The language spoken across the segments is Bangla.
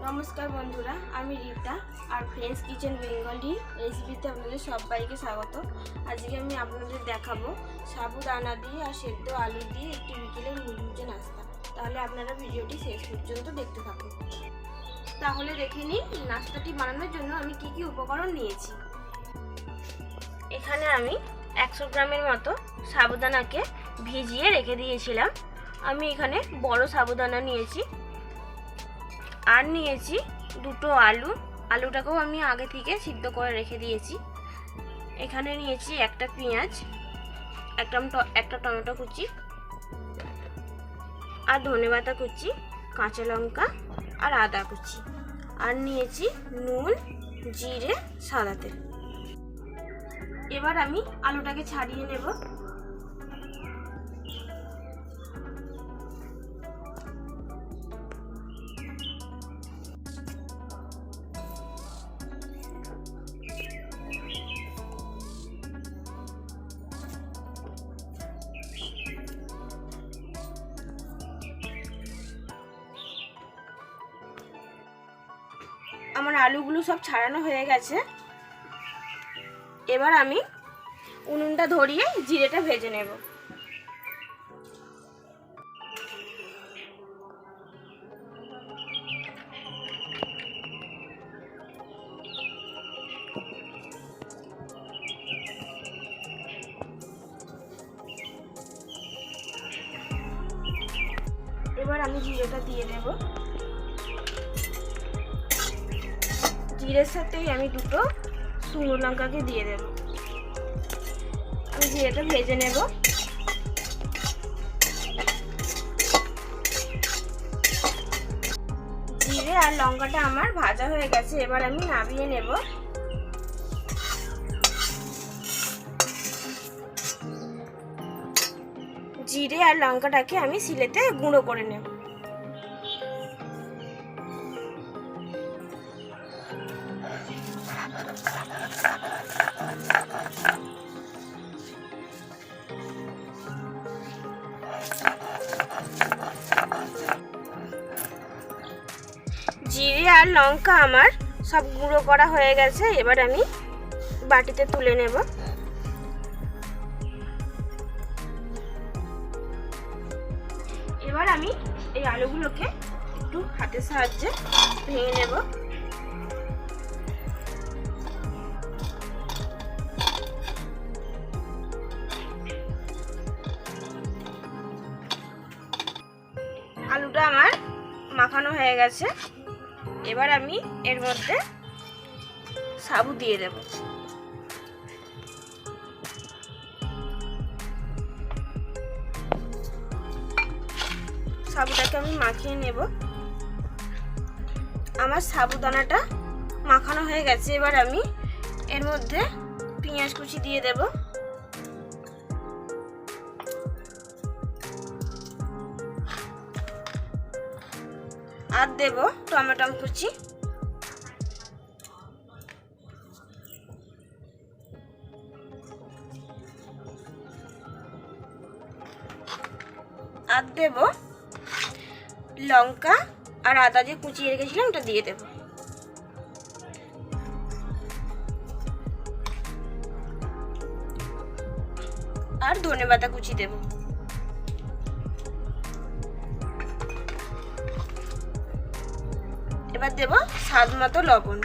নমস্কার বন্ধুরা, আমি রীতা আর ফ্রেন্ডস কিচেন বেঙ্গলি রেসিপিতে আপনাদের সবাইকে স্বাগত। আজকে আমি আপনাদের দেখাবো সাবুদানা দিয়ে আর সেদ্ধ আলু দিয়ে একটি বিকেলের মুড়মুড়ে নাস্তা। তাহলে আপনারা ভিডিওটি শেষ পর্যন্ত দেখতে থাকুন। তাহলে দেখে নিন নাস্তাটি বানানোর জন্য আমি কি কি উপকরণ নিয়েছি। এখানে আমি 100 গ্রামের মতো সাবুদানাকে ভিজিয়ে রেখে দিয়েছিলাম। আমি এখানে বড় সাবুদানা নিয়েছি আর নিয়েছি দুটো আলুটাকেও আমি আগে থেকে সিদ্ধ করে রেখে দিয়েছি। এখানে নিয়েছি একটা পেঁয়াজ, একটা টমেটো কুচি আর ধনেপাতা কুচি, কাঁচা লঙ্কা আর আদা কুচি, আর নিয়েছি নুন, জিরে, সাদা তেল। এবার আমি আলুটাকে ছাড়িয়ে নেব। আমার আলুগুলো সব ছাড়ানো হয়ে গেছে। এবার আমি উনুনটা ধরিয়ে জিরেটা ভেজে নেব। এবার আমি জিরেটা দিয়ে দেব। জিরের সাথেই আমি দুটো শুকনো লঙ্কাকে দিয়ে দেব। আমি জিরেটা ভেজে নেব। জিরে আর লঙ্কাটা আমার ভাজা হয়ে গেছে। এবার আমি নামিয়ে নেব। জিরে আর লঙ্কাটাকে আমি শিলেতে গুঁড়ো করে নেব। জিরে আর লঙ্কা আমার সব গুঁড়ো করা হয়ে গেছে। এবার আমি বাটিতে তুলে নেব। এবার আমি এই আলুগুলোকে একটু হাতের সাহায্যে ভেঙে নেব। আলুটা আমার মাখানো হয়ে গেছে। এবার আমি এর মধ্যে সাবু দিয়ে দেব। সাবুটাকে আমি মাখিয়ে নেব। আমার সাবুদানাটা মাখানো হয়ে গেছে। এবার আমি এর মধ্যে পেঁয়াজ কুচি দিয়ে দেব। আর দেব টমেটো কুচি। আর দেব লঙ্কা আর আদা যে কুচিয়ে রেখেছিলাম ওটা দিয়ে দেব। আর ধনেপাতা কুচি দেব। এবার দেব স্বাদ মতো লবণ।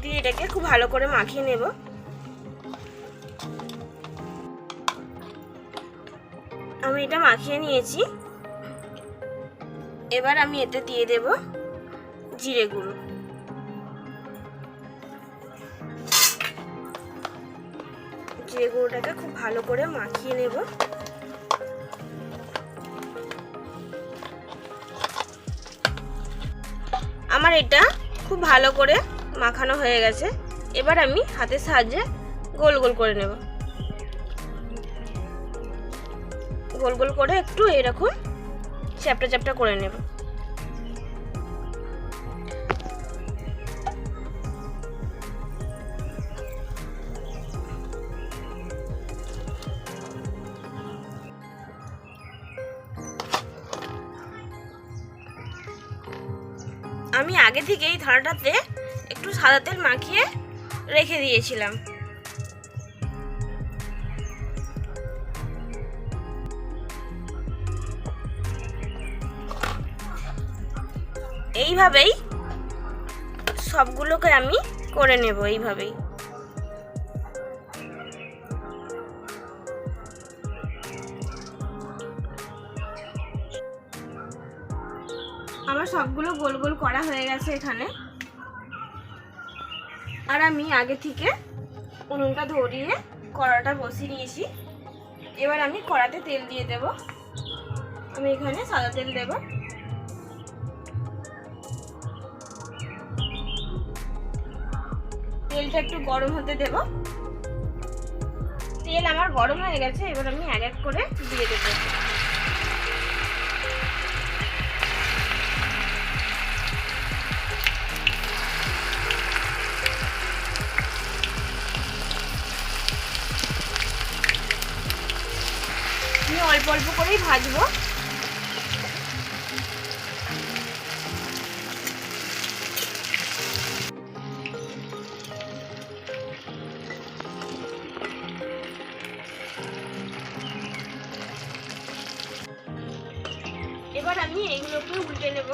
দিয়ে এটাকে খুব ভালো করে মাখিয়ে নেব। আমি এটা মাখিয়ে নিয়েছি। এবার আমি এতে দিয়ে দেব জিরে গুঁড়ো। জিরে গুঁড়োটাকে খুব ভালো করে মাখিয়ে নেব। আমার এটা খুব ভালো করে মাখানো হয়ে গেছে। এবার আমি হাতের সাহায্যে গোল গোল করে নেব। গোল গোল করে একটু এরকম চ্যাপটা চ্যাপটা করে নেব। আমি আগে থেকে এই থালাটাতে একটু সাদা তেল মাখিয়ে রেখে দিয়েছিলাম। এইভাবেই সবগুলোকে আমি করে নেব। এইভাবেই আমার সবগুলো গোল গোল করা হয়ে গেছে এখানে। আর আমি আগে থেকে উনুনটা ধরিয়ে কড়াটা বসিয়ে নিয়েছি। এবার আমি কড়াতে তেল দিয়ে দেব। আমি এখানে সাদা তেল দেব। তেলটা একটু গরম হতে দেব। তেল আমার গরম হয়ে গেছে। এবার আমি এক এক করে দিয়ে দেব। আমি অল্প অল্প করেই ভাজবো। এবার আমি এইগুলোকে উল্টে নেব।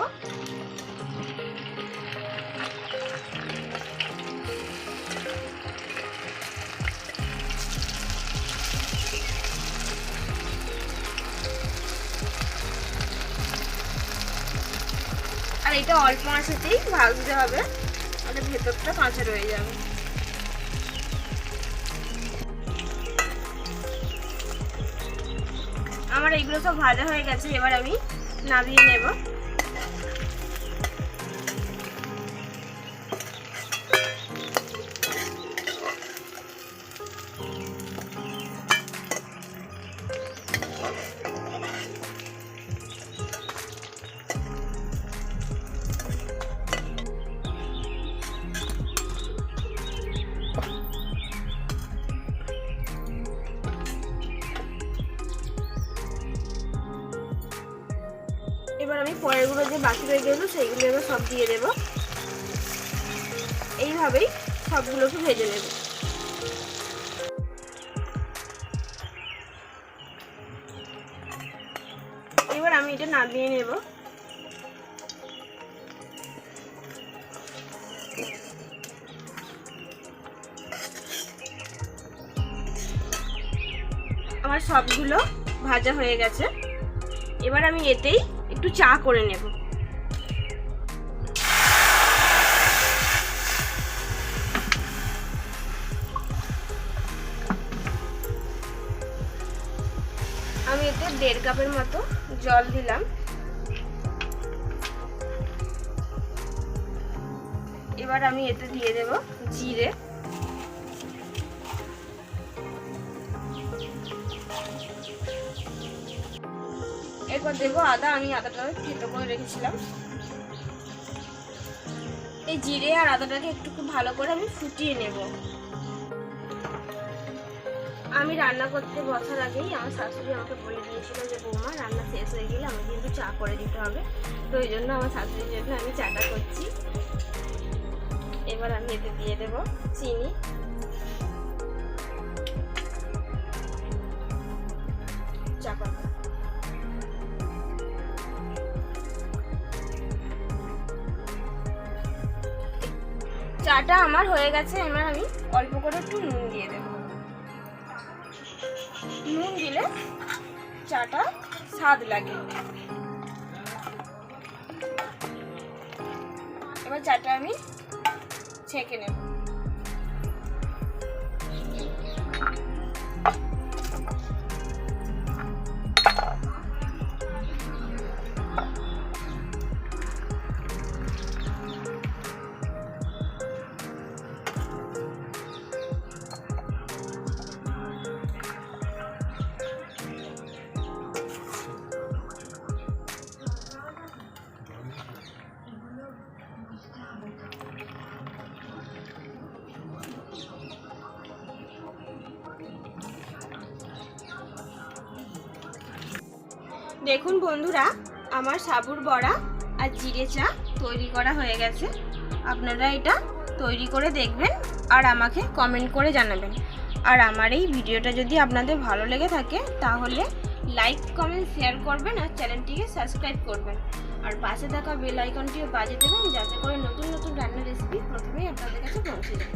আর এটা অল্প আঁচেতেই ভাজতে হবে, মানে ভেতরটা কাঁচা রয়ে যাবে। আমার এইগুলো সব ভাজা হয়ে গেছে। এবার আমি নামিয়ে নেব। এবার আমি পরেরগুলো যে বাকি রয়ে গেল সেইগুলো এবার সব দিয়ে দেব। এইভাবেই সবগুলোকে ভেজে নেব। এবার আমি এটা নামিয়ে নেব। আমার সবগুলো ভাজা হয়ে গেছে। এবার আমি এতেই একটু চা করে নেব। আমি এতে 1.5 কাপের মতো জল দিলাম। এবার আমি এতে দিয়ে দেব জিরে, এরপর দেবো আদা। আমি আদাটা থেতো করে রেখেছিলাম। এই জিরে আর আদাটাকে একটু ভালো করে আমি ফুটিয়ে নেব। আমি রান্না করতে বসার আগেই আমার শাশুড়ি আমাকে বলে দিয়েছিল যে বৌমা রান্না শেষ হয়ে গেলে আমাকে কিন্তু চা করে দিতে হবে। তো ওই জন্য আমার শাশুড়ির জন্য আমি চাটা করছি। এবার আমি এতে দিয়ে দেব চিনি, চা পাতা। চাটা আমার হয়ে গেছে। এবার আমি অল্প করে একটু নুন দিয়ে দেব। নুন দিলে চাটা স্বাদ লাগে। এবার চাটা আমি ছেঁকে নেব। দেখুন বন্ধুরা, আমার সাবুর বড়া আর জিরে চা তৈরি করা হয়ে গেছে। আপনারা এটা তৈরি করে দেখবেন আর আমাকে কমেন্ট করে জানাবেন। আর আমার এই ভিডিওটা যদি আপনাদের ভালো লেগে থাকে তাহলে লাইক কমেন্ট শেয়ার করবেন আর চ্যানেলটিকে সাবস্ক্রাইব করবেন। আর পাশে থাকা বেল আইকনটিও বাজিয়ে দেবেন যাতে করে নতুন নতুন রান্নার রেসিপি প্রথমেই আপনাদের কাছে পৌঁছে যায়।